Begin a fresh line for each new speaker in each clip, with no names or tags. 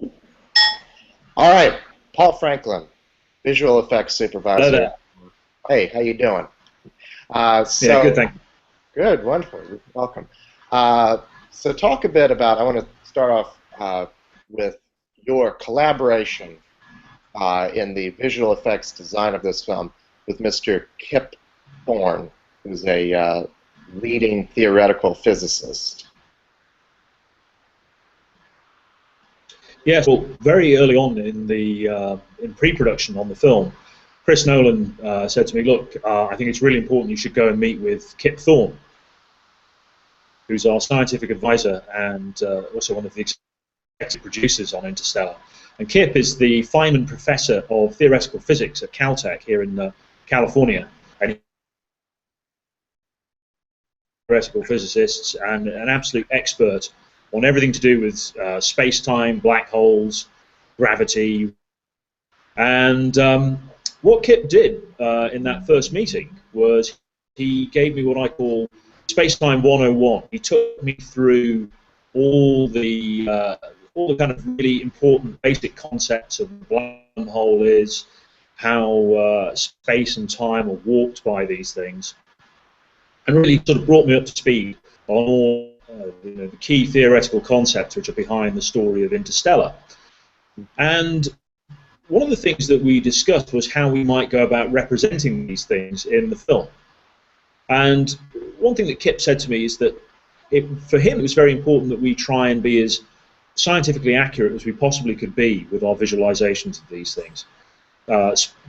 All right, Paul Franklin, visual effects
Hello
supervisor.
there.
Hey, how you doing?
Yeah, good,
So
thank you.
good, wonderful, welcome. Uh, so talk a bit about. I want to start off with your collaboration in the visual effects design of this film with Mr. Kip Thorne, who's a leading theoretical physicist.
Yes, well, very early on in pre-production on the film, Chris Nolan said to me, "Look, I think it's really important you should go and meet with Kip Thorne, who's our scientific advisor and also one of the executive producers on Interstellar." And Kip is the Feynman Professor of Theoretical Physics at Caltech here in California, and he's a theoretical physicist and an absolute expert on everything to do with space-time, black holes, gravity. And what Kip did in that first meeting was he gave me what I call Space-Time 101. He took me through all the kind of really important basic concepts of what a black hole is, how space and time are warped by these things, and really sort of brought me up to speed on all the key theoretical concepts which are behind the story of Interstellar. And one of the things that we discussed was how we might go about representing these things in the film. And one thing that Kip said to me is that for him it was very important that we try and be as scientifically accurate as we possibly could be with our visualizations of these things.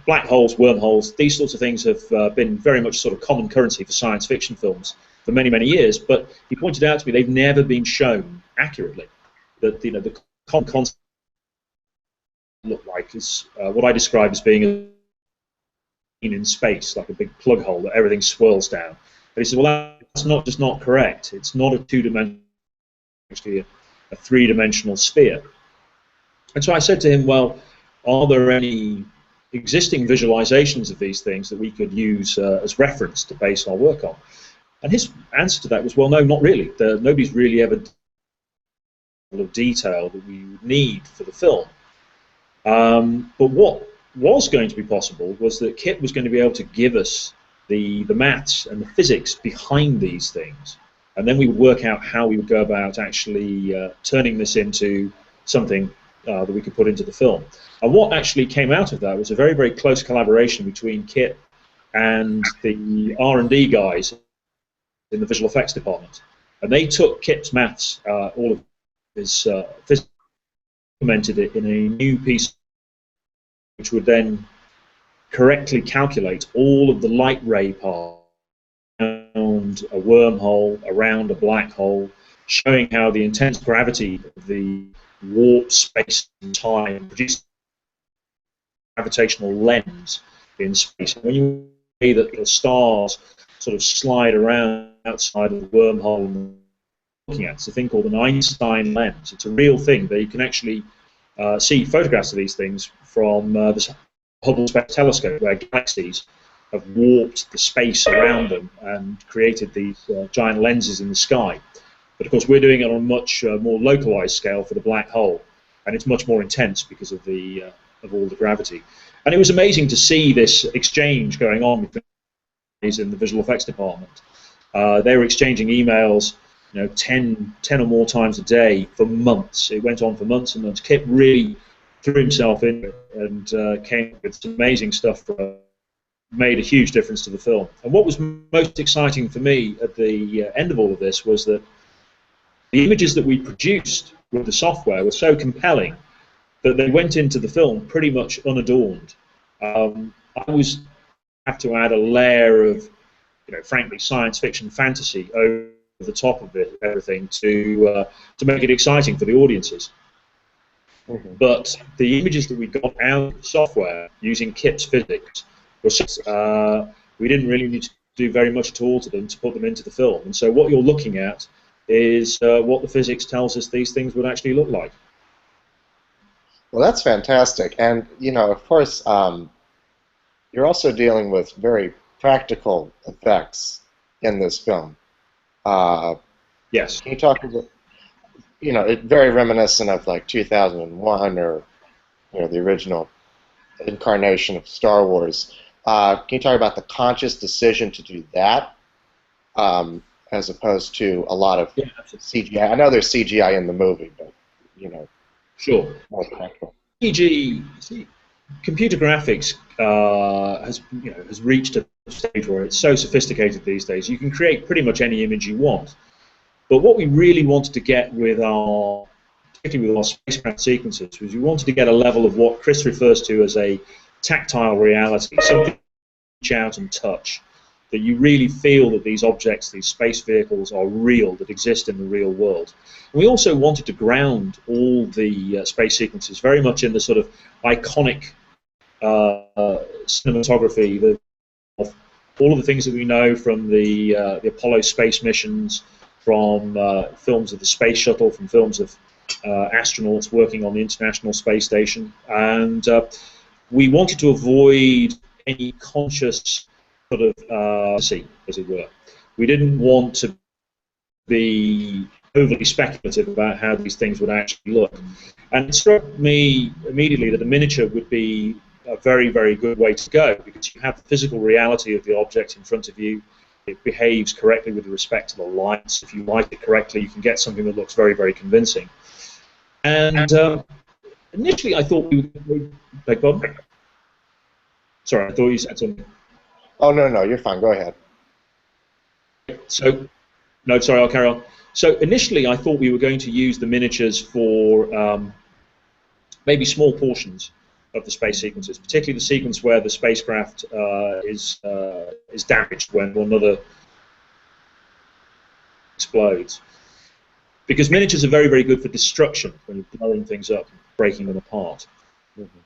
Black holes, wormholes, these sorts of things have been very much sort of common currency for science fiction films for many, many years, but he pointed out to me they've never been shown accurately. That the common concept look like is what I describe as being in space, like a big plug hole that everything swirls down. But he said, well, that's not just not correct. It's not a two-dimensional, actually a three-dimensional sphere. And so I said to him, well, are there any existing visualizations of these things that we could use as reference to base our work on? And his answer to that was, well, no, not really. Nobody's really ever done the level of detail that we would need for the film. But what was going to be possible was that Kip was going to be able to give us the maths and the physics behind these things. And then we would work out how we would go about actually turning this into something that we could put into the film. And what actually came out of that was a very, very close collaboration between Kip and the R&D guys in the visual effects department. And they took Kip's maths, all of his physics, implemented it in a new piece which would then correctly calculate all of the light ray paths around a wormhole, around a black hole, showing how the intense gravity of the warp space and time produces a gravitational lens in space. And when you see that the stars sort of slide around outside of the wormhole and looking at, it's a thing called an Einstein lens. It's a real thing that you can actually see photographs of these things from the Hubble Space Telescope, where galaxies have warped the space around them and created these giant lenses in the sky. But of course, we're doing it on a much more localized scale for the black hole, and it's much more intense because of all the gravity. And it was amazing to see this exchange going on between in the visual effects department. They were exchanging emails, 10 or more times a day for months. It went on for months and months. Kip really threw himself in it and came up with some amazing stuff that made a huge difference to the film. And what was most exciting for me at the end of all of this was that the images that we produced with the software were so compelling that they went into the film pretty much unadorned. I was have to add a layer of, frankly, science fiction fantasy over the top of it, everything to make it exciting for the audiences.
Mm-hmm.
But the images that we got out of the software using Kip's physics was we didn't really need to do very much at all to them to put them into the film. And so what you're looking at is what the physics tells us these things would actually look like.
Well, that's fantastic. And, of course, you're also dealing with very practical effects in this film.
Yes.
Can you talk about, very reminiscent of like 2001 or the original incarnation of Star Wars. Can you talk about the conscious decision to do that, as opposed to a lot of CGI? I know there's CGI in the movie, but
Sure.
more practical.
Computer graphics has reached a stage where it's so sophisticated these days. You can create pretty much any image you want. But what we really wanted to get particularly with our spacecraft sequences, was we wanted to get a level of what Chris refers to as a tactile reality, something you reach out and touch, that you really feel that these objects, these space vehicles, are real, that exist in the real world. And we also wanted to ground all the space sequences very much in the sort of iconic cinematography of all of the things that we know from the Apollo space missions, from films of the space shuttle, from films of astronauts working on the International Space Station. And we wanted to avoid any conscious sort of as it were. We didn't want to be overly speculative about how these things would actually look. And it struck me immediately that a miniature would be a very, very good way to go, because you have the physical reality of the object in front of you. It behaves correctly with respect to the lights. If you light it correctly, you can get something that looks very, very convincing. And initially I thought we would... Beg pardon? Sorry, I thought you said something.
Oh, no, you're fine. Go ahead.
So, no, sorry, I'll carry on. So initially I thought we were going to use the miniatures for maybe small portions of the space sequences, particularly the sequence where the spacecraft is damaged when one another explodes. Because miniatures are very, very good for destruction, when you're blowing things up and breaking them apart. Mm-hmm.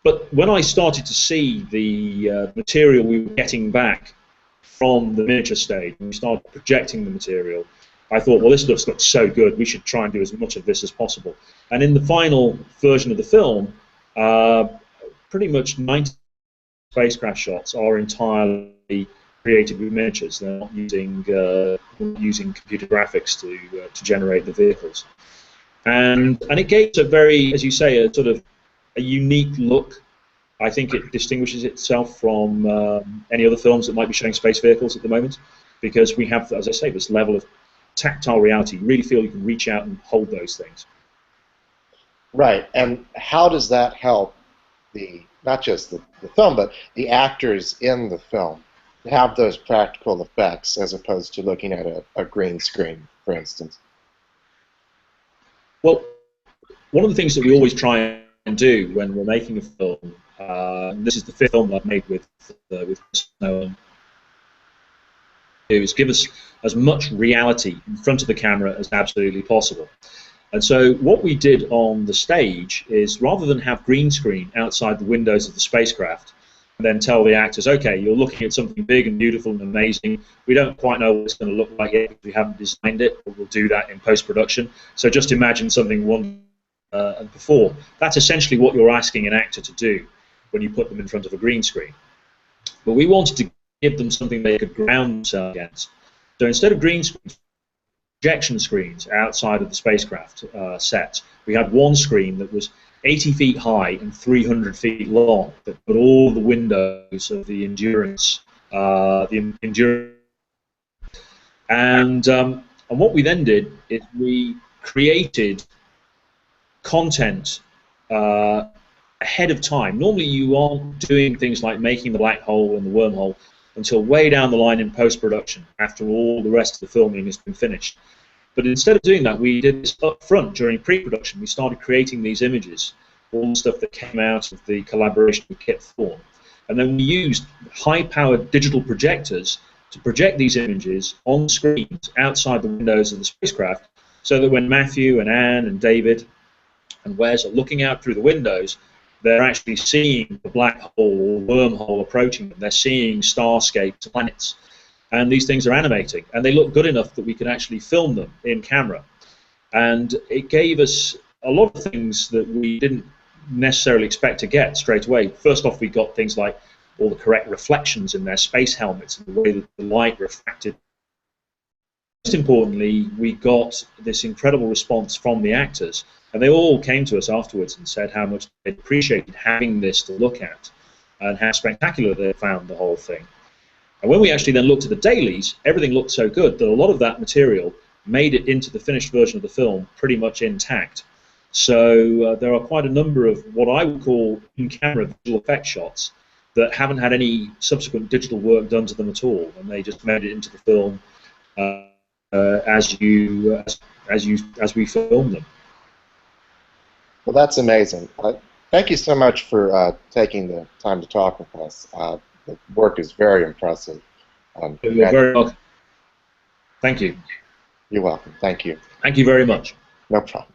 But when I started to see the material we were getting back from the miniature stage, and we started projecting the material, I thought, well, this looks so good, we should try and do as much of this as possible. And in the final version of the film, pretty much 90 spacecraft shots are entirely created with miniatures. They're not using computer graphics to generate the vehicles. And it gave a very, as you say, a sort of a unique look. I think it distinguishes itself from any other films that might be showing space vehicles at the moment, because we have, as I say, this level of tactile reality. You really feel you can reach out and hold those things.
Right, and how does that help not just the film, but the actors in the film have those practical effects as opposed to looking at a green screen, for instance?
Well, one of the things that we always try and do when we're making a film, this is the fifth film I've made with Noah, is give us as much reality in front of the camera as absolutely possible. And so what we did on the stage is, rather than have green screen outside the windows of the spacecraft and then tell the actors, okay, you're looking at something big and beautiful and amazing, we don't quite know what it's going to look like yet because we haven't designed it, but we'll do that in post-production. So just imagine something wonderful and before. That's essentially what you're asking an actor to do when you put them in front of a green screen. But we wanted to give them something they could ground themselves against. So instead of green screens, projection screens outside of the spacecraft set, we had one screen that was 80 feet high and 300 feet long that put all the windows of the Endurance, and what we then did is we created content ahead of time. Normally you aren't doing things like making the black hole and the wormhole until way down the line in post-production, after all the rest of the filming has been finished. But instead of doing that, we did this up front during pre-production. We started creating these images, all the stuff that came out of the collaboration with Kip Thorne. And then we used high-powered digital projectors to project these images on screens outside the windows of the spacecraft, so that when Matthew and Anne and David and Wes are looking out through the windows, they're actually seeing the black hole or wormhole approaching them. They're seeing starscapes, planets, and these things are animating, and they look good enough that we can actually film them in camera. And it gave us a lot of things that we didn't necessarily expect to get straight away. First off, we got things like all the correct reflections in their space helmets and the way that the light refracted importantly, we got this incredible response from the actors, and they all came to us afterwards and said how much they appreciated having this to look at and how spectacular they found the whole thing. And when we actually then looked at the dailies, everything looked so good that a lot of that material made it into the finished version of the film pretty much intact. So there are quite a number of what I would call in-camera visual effect shots that haven't had any subsequent digital work done to them at all, and they just made it into the film as we filmed them.
Well, that's amazing. Thank you so much for taking the time to talk with us. The work is very impressive.
You're very welcome. Thank you.
You're welcome. Thank you.
Thank you very much.
No problem.